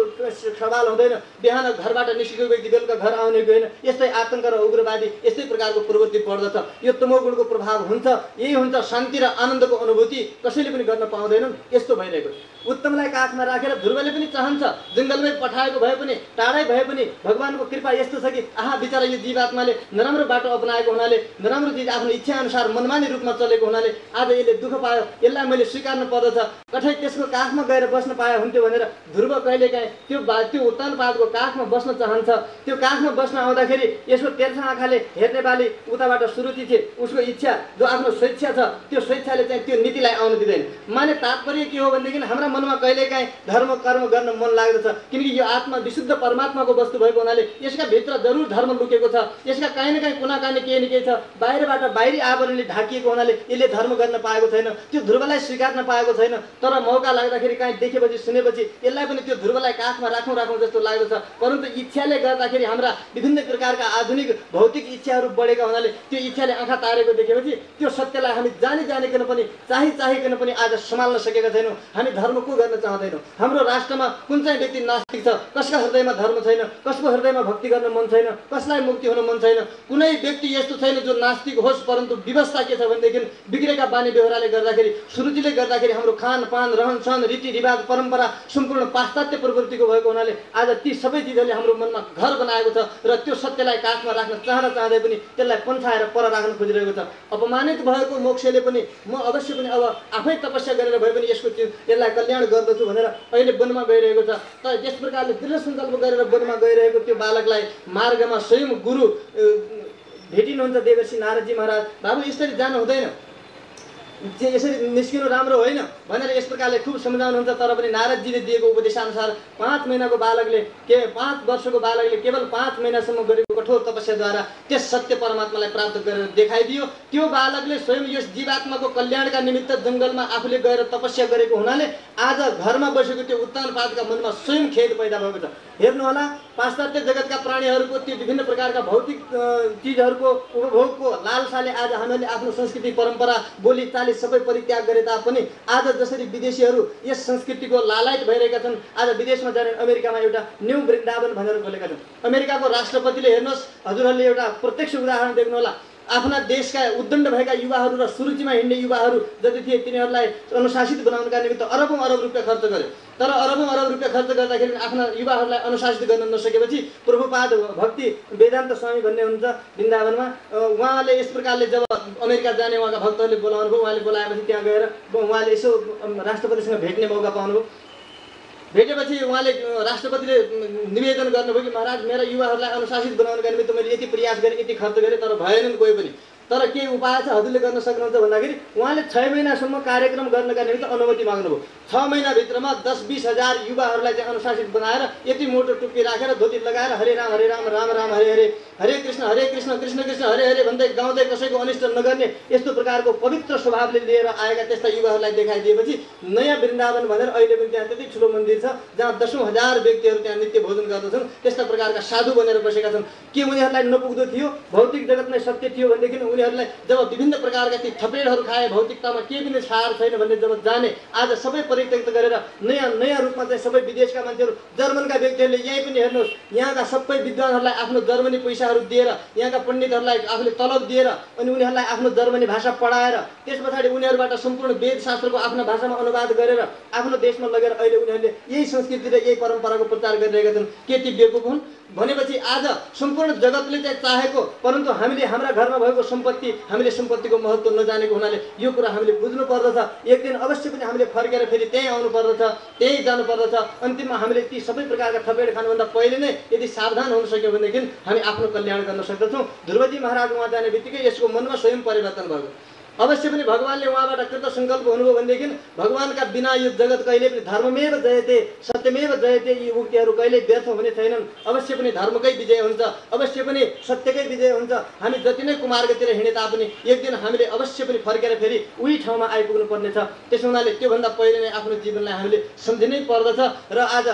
Speaker 1: सवाल हुँदैन। बिहान घरबाट निस्केको व्यक्ति बेलुका घर आउने होइन। यस्तै आतङ्क र उग्रवादी यस्तै प्रकारको प्रवृत्ति बढ्दछ। यो तमोगुणको प्रभाव हुन्छ। यही हुन्छ शान्ति र आनन्दको अनुभूति कसैले पनि गर्न पाउँदैनन्। यस्तो भइरहेको उत्तमलाई काखमा राखेर ध्रुवले पनि चाहन्छ जङ्गलमै पठाएको भए पनि टाढै भए पनि भगवानको कृपा यस्तो छ कि आहा बिचरा यो जीवात्माले नराम्रो बाटो अपनाएको हुनाले, नराम्रो चिज आफ्नो इच्छा अनुसार मनमानी रूपमा चलेको हुनाले आज यसले दुःख पायो, यसलाई मैले स्वीकार्नु पर्दछ। कठै त्यसको काखमा गएर बस्न पाए हुन्थ्यो भनेर ध्रुव कहिलेकाहीँ त्यो उत्तानपादको काखमा बस्न चाहन्छ। त्यो काखमा बस्न आउँदाखेरि यसको तेर्सा आँखाले हेर्ने बाली उताबाट सुरुचि थिए, उसको इच्छा जो आफ्नो स्वेच्छा छ त्यो स्वेच्छाले चाहिँ त्यो नीतिलाई आउन दिँदैन। माने तात्पर्य के हो भनेदेखि हाम्रा मनमा कहिलेकाहीँ धर्म कर्म गर्न मन लाग्दछ, किनकि यो आत्मा विशुद्ध परमात्माको वस्तु भएको हुनाले यसका भित्र जरुर धर्म लुकेको छ। यसका काहीँ न काहीँ कुना कानी केही न केही छ। बाहिरबाट बाहिरी आवरणले ढाकिएको हुनाले यसले धर्म गर्न पाएको छैन, त्यो ध्रुवलाई स्वीकार्न पाएको छैन। तर मौका लाग्दाखेरि काहीँ देखेपछि सुनेपछि यसलाई पनि त्यो ध्रुवलाई काखमा राखौँ जस्तो लाग्दछ। परन्तु इच्छाले गर्दाखेरि हाम्रा विभिन्न प्रकारका आधुनिक भौतिक इच्छाहरू बढेका हुनाले त्यो इच्छाले आँखा तारेको देखेपछि त्यो सत्यलाई हामी जानिकन पनि चाहिकन पनि आज सम्हाल्न सकेका छैनौँ। हामी धर्म को गर्न चाहँदैनौँ। हाम्रो राष्ट्रमा कुन चाहिँ व्यक्ति नास्तिक छ, कसका हृदयमा धर्म छैन, कसको हृदयमा भक्ति गर्न मन छैन, कसलाई मुक्ति हुन मन छैन। कुनै व्यक्ति यस्तो छैन जो नास्तिक होस्, परन्तु व्यवस्था के छ भनेदेखि बिग्रेका बानी व्यवहारले गर्दाखेरि, सुरुचिले गर्दाखेरि हाम्रो खानपान, रहनसहन, रीतिरिवाज, परम्परा सम्पूर्ण पाश्चात्य प्रवृत्तिको भएको हुनाले आज ती सबै चिजहरूले हाम्रो मनमा घर बनाएको छ र त्यो सत्यलाई काखमा राख्न चाहँदै पनि त्यसलाई पन्छाएर पर राख्न खोजिरहेको छ। अपमानित भएको मोक्षले पनि म अवश्य पनि अब आफै तपस्या गरेर भए पनि यसलाई कल्याण गर्दछु भनेर अहिले वनमा गइरहेको छ। तर यस प्रकारले दृढ सङ्कल्प गरेर वनमा गइरहेको त्यो बालकलाई मार्गमा स्वयं गुरु भेटिनुहुन्छ देवर्षि नारदजी महाराज। बाबु यसरी जानु हुँदैन, यसरी निस्किनु राम्रो होइन भनेर यस प्रकारले खुब सम्झाउनुहुन्छ। तर पनि नारदजीले दिएको उपदेशानुसार 5 महिनाको बालकले 5 वर्षको बालकले केवल 5 महिनासम्म गरेको कठोर तपस्याद्वारा त्यस सत्य परमात्मालाई प्राप्त गरेर देखाइदियो। त्यो बालकले स्वयं यस जीवात्माको कल्याणका निमित्त जङ्गलमा आफूले गएर तपस्या गरेको हुनाले आज घरमा बसेको त्यो उत्तानपादका मनमा स्वयं खेद पैदा भएको छ। हेर्नुहोला, पाश्चात्य जगतका प्राणीहरूको त्यो विभिन्न प्रकारका भौतिक चिजहरूको उपभोगको लालसाले आज हामीले आफ्नो संस्कृति परम्परा बोली चाली सबै परित्याग गरे तापनि आज जसरी विदेशीहरू यस संस्कृतिको लालायत भइरहेका छन्, आज विदेशमा जाने अमेरिकामा एउटा न्यू वृन्दावन भनेर खोलेका छन्। अमेरिकाको राष्ट्रपतिले हेर्नुहोस्, हजुरहरूले एउटा प्रत्यक्ष उदाहरण देख्नुहोला, आफ्ना देशका उद्दण्ड भएका युवाहरू र सुरुचिमा हिँड्ने युवाहरू जति थिए तिनीहरूलाई अनुशासित बनाउनका निमित्त अरबौं अरब रुपियाँ खर्च गर्यो। तर अरबौं अरब रुपियाँ खर्च गर्दाखेरि आफ्ना युवाहरूलाई अनुशासित गर्न नसकेपछि प्रभुपाद भक्ति वेदान्त स्वामी भन्ने हुनुहुन्छ वृन्दावनमा, उहाँले यस प्रकारले जब अमेरिका जाने उहाँका भक्तहरूले बोलाउनु भयो, उहाँले बोलाएपछि त्यहाँ गएर उहाँले यसो राष्ट्रपतिसँग भेट्ने मौका पाउनुभयो। भेटेपछि उहाँले राष्ट्रपतिले निवेदन गर्नुभयो कि महाराज मेरा युवाहरूलाई अनुशासित बनाउनका निमित्त मैले यति प्रयास गरेँ, यति खर्च गरेँ, तर भएनन् कोही पनि। तर के उपाय छ हजुरले गर्न सक्नुहुन्छ भन्दाखेरि उहाँले 6 महिनासम्म कार्यक्रम गर्नका निमित्त अनुमति माग्नुभयो। 6 महिनाभित्रमा 10-20 हजार युवाहरूलाई चाहिँ अनुशासित बनाएर यति मोटो टुप्पी राखेर धोती लगाएर हरे राम राम राम हरे हरे, हरे कृष्ण कृष्ण कृष्ण हरे हरे भन्दै गाउँदै कसैको अनिष्ट नगर्ने यस्तो प्रकारको पवित्र स्वभावले लिएर आएका त्यस्ता युवाहरूलाई देखाइदिएपछि नयाँ वृन्दावन भनेर अहिले पनि त्यहाँ त्यति ठुलो मन्दिर छ जहाँ 10,000 व्यक्तिहरू त्यहाँ नित्य भोजन गर्दछन्। त्यस्ता प्रकारका साधु बनेर बसेका छन्। के उनीहरूलाई नपुग्दो थियो? भौतिक जगत नै सत्य थियो भनेदेखि उनीहरूलाई जब विभिन्न प्रकारका ती थपेडहरू खाए, भौतिकतामा केही पनि सार छैन भन्ने जब जाने, आज सबै परित्यक्त गरेर नयाँ रूपमा चाहिँ सबै विदेशका मान्छेहरू, जर्मनका व्यक्तिहरूले यहीँ पनि हेर्नुहोस्, यहाँका सबै विद्वानहरूलाई आफ्नो जर्मनी पैसाहरू दिएर, यहाँका पण्डितहरूलाई आफूले तलब दिएर अनि उनीहरूलाई आफ्नो जर्मनी भाषा पढाएर त्यस पछाडि उनीहरूबाट सम्पूर्ण वेद शास्त्रको आफ्नो भाषामा अनुवाद गरेर आफ्नो देशमा लगेर अहिले उनीहरूले यही संस्कृति र यही परम्पराको प्रचार गरिरहेका छन्। के ती बेवकुफ हुन्? भनेपछि आज सम्पूर्ण जगतले चाहिँ चाहेको, परन्तु हामीले हाम्रा घरमा भएको सम्पत्ति, हामीले सम्पत्तिको महत्त्व नजानेको हुनाले यो कुरा हामीले बुझ्नु पर्दछ। एक दिन अवश्य पनि हामीले फर्केर फेरि त्यहीँ आउनु पर्दछ, त्यहीँ जानु पर्दछ। अन्तिममा हामीले ती सबै प्रकारका थपेड खानुभन्दा पहिले नै यदि सावधान हुन सक्यौँ भनेदेखि हामी आफ्नो कल्याण गर्न सक्दछौँ। ध्रुवजी महाराज उहाँ जाने बित्तिकै यसको मनमा स्वयं परिवर्तन भएको। अवश्य पनि भगवानले उहाँबाट कृत सङ्कल्प हुनुभयो भनेदेखि भगवानका बिना यो जगत कहिले पनि धर्ममेव जयते सत्यमेव जयते, यी उक्तिहरू कहिले व्यर्थ हुने छैनन्। अवश्य पनि धर्मकै विजय हुन्छ, अवश्य पनि सत्यकै विजय हुन्छ। हामी जति नै कुमार्गतिर हिँडे तापनि एक दिन हामीले अवश्य पनि फर्केर फेरि उही ठाउँमा आइपुग्नु पर्नेछ। त्यसो हुनाले त्योभन्दा पहिले नै आफ्नो जीवनलाई हामीले सम्झिनै पर्दछ। र आज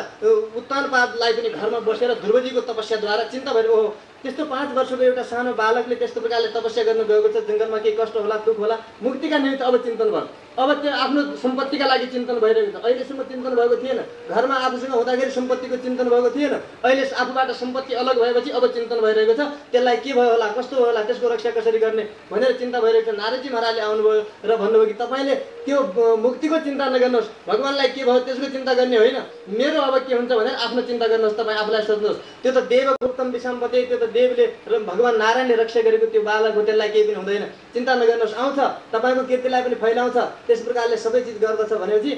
Speaker 1: उत्तानपादलाई पनि घरमा बसेर ध्रुवजीको तपस्याद्वारा चिन्ता भएर ओहो त्यस्तो 5 वर्षको एउटा सानो बालकले त्यस्तो प्रकारले तपस्या गर्न गएको छ, जङ्गलमा केही कष्ट होला, दुःख होला, मुक्तिका निमित्त अब चिन्तन भयो। अब त्यो आफ्नो सम्पत्तिका लागि चिन्तन भइरहेको छ। अहिलेसम्म चिन्तन भएको थिएन, घरमा आफूसँग हुँदाखेरि सम्पत्तिको चिन्तन भएको थिएन। अहिले आफूबाट सम्पत्ति अलग भएपछि अब चिन्तन भइरहेको छ, त्यसलाई के भयो होला, कस्तो भयो होला, त्यसको रक्षा कसरी गर्ने भनेर चिन्ता भइरहेको छ। नारदजी महाराजले आउनुभयो र भन्नुभयो कि तपाईँले त्यो मुक्तिको चिन्ता नगर्नुहोस्, भगवानलाई के भयो त्यसको चिन्ता गर्ने होइन, मेरो अब के हुन्छ भनेर आफ्नो चिन्ता गर्नुहोस्। तपाईँ आफूलाई सोध्नुहोस्, त्यो त देवगुप्तम विषम्पते, त्यो त देवले र भगवान नारायणले रक्षा गरेको त्यो बालक हो, त्यसलाई केही पनि हुँदैन, चिन्ता नगर्नुहोस्, आउँछ, तपाईँको कीर्तिलाई पनि फैलाउँछ। त्यस प्रकारले सबै चिज गर्दछ भनेपछि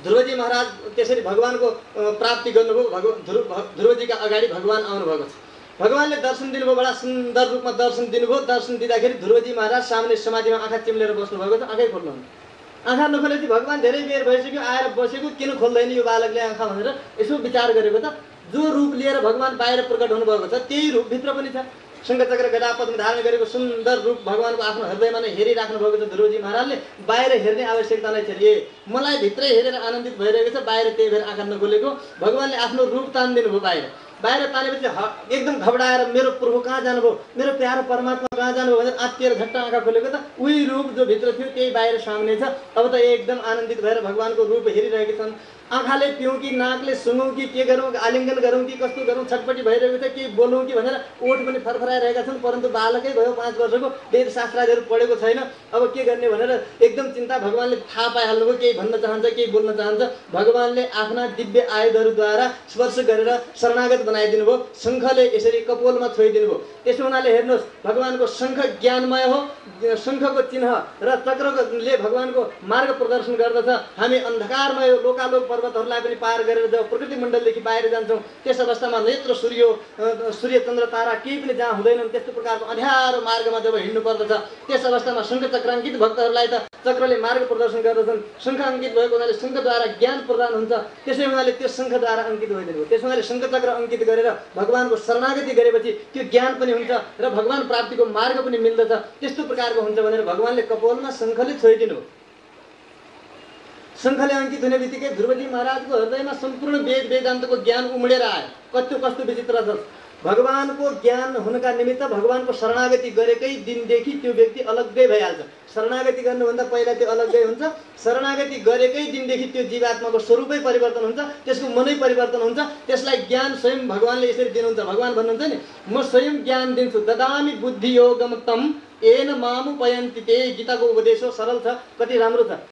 Speaker 1: ध्रुवजी महाराज त्यसरी भगवानको प्राप्ति गर्नुभयो। ध्रुवजीका अगाडि भगवान आउनुभएको छ। भगवानले दर्शन दिनुभयो, बडा सुन्दर रूपमा दर्शन दिनुभयो। दर्शन दिँदाखेरि ध्रुवजी महाराज सामने समाधिमा आँखा चिम्लेर बस्नुभएको छ, आँखै खोल्नुहुन्न। आँखा नखोलेपछि भगवान धेरै बेर भइसक्यो आएर बसेको, किन खोल्दैन यो बालकले आँखा भनेर यसो विचार गरेको त। जो रूप लिएर भगवान बाहिर प्रकट हुनुभएको छ त्यही रूपभित्र पनि छ। शङ्खचक्र गदा पद्म धारण गरेको सुन्दर रूप भगवानको आफ्नो हृदयमा नै हेरिराख्नु भएको छ। ध्रुवजी महाराजले बाहिर हेर्ने आवश्यकता नै छैन, मलाई भित्रै हेरेर आनन्दित भइरहेको छ, बाहिर त्यही भएर आँखा नखोलेको। भगवानले आफ्नो रूप तानिदिनु भयो बाहिर तानेपछि एकदम घबराएर मेरो प्रभु कहाँ जानुभयो, मेरो प्यारो परमात्मा कहाँ जानुभयो भनेर आत्तिएर झट्ट आँखा खोलेको त उही रूप जो भित्र थियो त्यही बाहिर सामने छ। अब त एकदम आनन्दित भएर भगवानको रूप हेरिरहेका छन्। आँखाले पिउँ कि नाकले सुँगौँ कि के गरौँ, आलिङ्गन गरौँ कि कस्तो गरौँ, छटपटी भइरहेको छ, के बोलौँ कि भनेर ओठ पनि फरफराइरहेका छन्। परन्तु बालकै भयो, 5 वर्षको, वेद शास्त्रादिहरू पढेको छैन, अब के गर्ने भनेर एकदम चिन्ता। भगवानले थाहा पाइहाल्नुभयो केही भन्न चाहन्छ, केही बोल्न चाहन्छ। भगवानले आफ्ना दिव्य आयुधहरूद्वारा स्पर्श गरेर शरणागत बनाइदिनु भयो। शङ्खले यसरी कपोलमा छोइदिनु भयो। त्यसो हुनाले हेर्नुहोस्, भगवानको शङ्ख ज्ञानमय हो, शङ्खको चिन्ह र चक्रले भगवानको मार्ग प्रदर्शन गर्दछ। हामी अन्धकारमय लोकालोक पर्वतहरूलाई पनि पार गरेर जब प्रकृति मण्डलदेखि बाहिर जान्छौँ त्यस अवस्थामा नेत्र सूर्य चन्द्र तारा केही पनि जहाँ हुँदैनन् त्यस्तो प्रकारको अँध्यारो मार्गमा जब हिँड्नु पर्दछ त्यस अवस्थामा शङ्ख चक्राङ्कित भक्तहरूलाई त चक्रले मार्ग प्रदर्शन गर्दछन्। शङ्ख अङ्कित भएको हुनाले शङ्खद्वारा ज्ञान प्रदान हुन्छ, त्यसै हुनाले त्यो शङ्खद्वारा अङ्कित भइदिनु हो। त्यस हुनाले शङ्ख चक्र अङ्कित गरेर भगवानको शरणागति गरेपछि त्यो ज्ञान पनि हुन्छ र भगवान प्राप्तिको मार्ग पनि मिल्दछ। त्यस्तो प्रकारको हुन्छ भनेर भगवानले कपोलमा शङ्खले छोइदिनु। शङ्खले अङ्कित हुने बित्तिकै ध्रुवजी महाराजको हृदयमा सम्पूर्ण वेद वेदान्तको ज्ञान उमडेर आयो। कस्तो विचित्र छ, भगवानको ज्ञान हुनका निमित्त भगवानको शरणागति गरेकै दिनदेखि त्यो व्यक्ति अलग्गै भइहाल्छ। शरणागति गर्नुभन्दा पहिला त्यो अलग्गै हुन्छ, शरणागति गरेकै दिनदेखि त्यो जीवात्माको स्वरूपै परिवर्तन हुन्छ, त्यसको मनै परिवर्तन हुन्छ। त्यसलाई ज्ञान स्वयं भगवानले यसरी दिनुहुन्छ। भगवान भन्नुहुन्छ नि, म स्वयं ज्ञान दिन्छु, ददामि बुद्धि योगम तम येन मामुपयन्ति ते। गीताको उपदेश हो, सरल छ, कति राम्रो छ।